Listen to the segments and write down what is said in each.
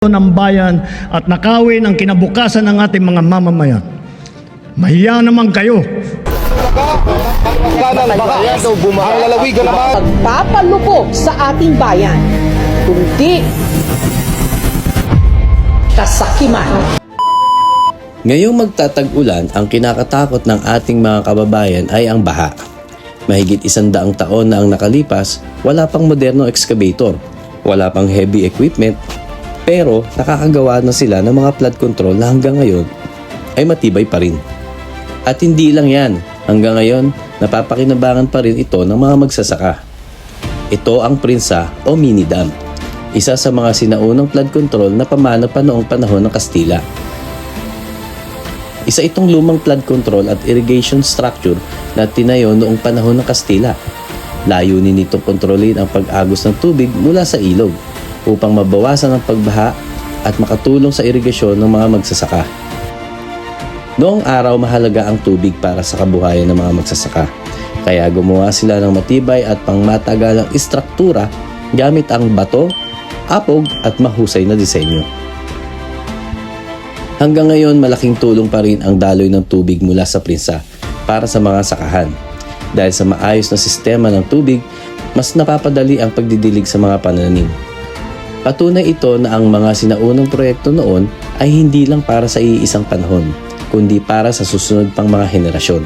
ng bayan at nakawin ang kinabukasan ng ating mga mamamayan. Mahiya naman kayo. Pagpapalubog sa ating bayan, kundi kasakiman. Ngayong magtatag-ulan, ang kinakatakot ng ating mga kababayan ay ang baha. Mahigit 100 taon na ang nakalipas, wala pang modernong excavator, wala pang heavy equipment, pero nakakagawa na sila ng mga flood control na hanggang ngayon ay matibay pa rin. At hindi lang yan, hanggang ngayon napapakinabangan pa rin ito ng mga magsasaka. Ito ang Prinsa o mini dam, isa sa mga sinaunang flood control na pamana pa noong panahon ng Kastila. Isa itong lumang flood control at irrigation structure na tinayo noong panahon ng Kastila. Layunin nitong kontrolin ang pag-agos ng tubig mula sa ilog upang mabawasan ang pagbaha at makatulong sa irigasyon ng mga magsasaka. Noong araw, mahalaga ang tubig para sa kabuhayan ng mga magsasaka. Kaya gumawa sila ng matibay at pangmatagalang istruktura gamit ang bato, apog at mahusay na disenyo. Hanggang ngayon, malaking tulong pa rin ang daloy ng tubig mula sa Prinsa para sa mga sakahan. Dahil sa maayos na sistema ng tubig, mas napapadali ang pagdidilig sa mga pananim. Patunay ito na ang mga sinaunang proyekto noon ay hindi lang para sa iisang panahon, kundi para sa susunod pang mga henerasyon.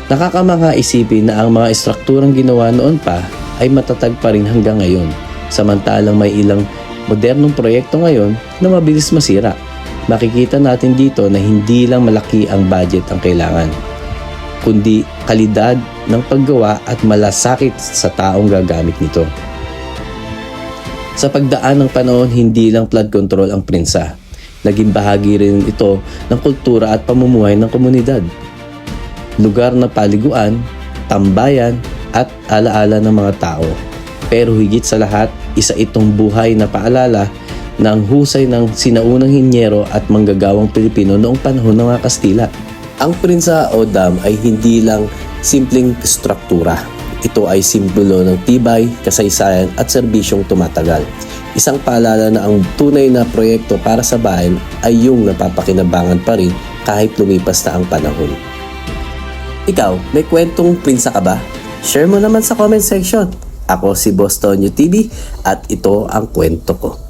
Nakakamangha isipin na ang mga istrukturang ginawa noon pa ay matatag pa rin hanggang ngayon, samantalang may ilang modernong proyekto ngayon na mabilis masira. Makikita natin dito na hindi lang malaki ang budget ang kailangan, kundi kalidad ng paggawa at malasakit sa taong gagamit nito. Sa pagdaan ng panahon, hindi lang flood control ang Prinsa. Naging bahagi rin ito ng kultura at pamumuhay ng komunidad. Lugar na paliguan, tambayan at alaala ng mga tao. Pero higit sa lahat, isa itong buhay na paalala ng husay ng sinaunang hinyero at manggagawang Pilipino noong panahon ng mga Kastila. Ang Prinsa o dam ay hindi lang simpleng struktura. Ito ay simbolo ng tibay, kasaysayan at serbisyong tumatagal. Isang paalala na ang tunay na proyekto para sa bayan ay yung napapakinabangan pa rin kahit lumipas na ang panahon. Ikaw, may kwentong Prinsa ka ba? Share mo naman sa comment section. Ako si Boss Tonyo TV at ito ang kwento ko.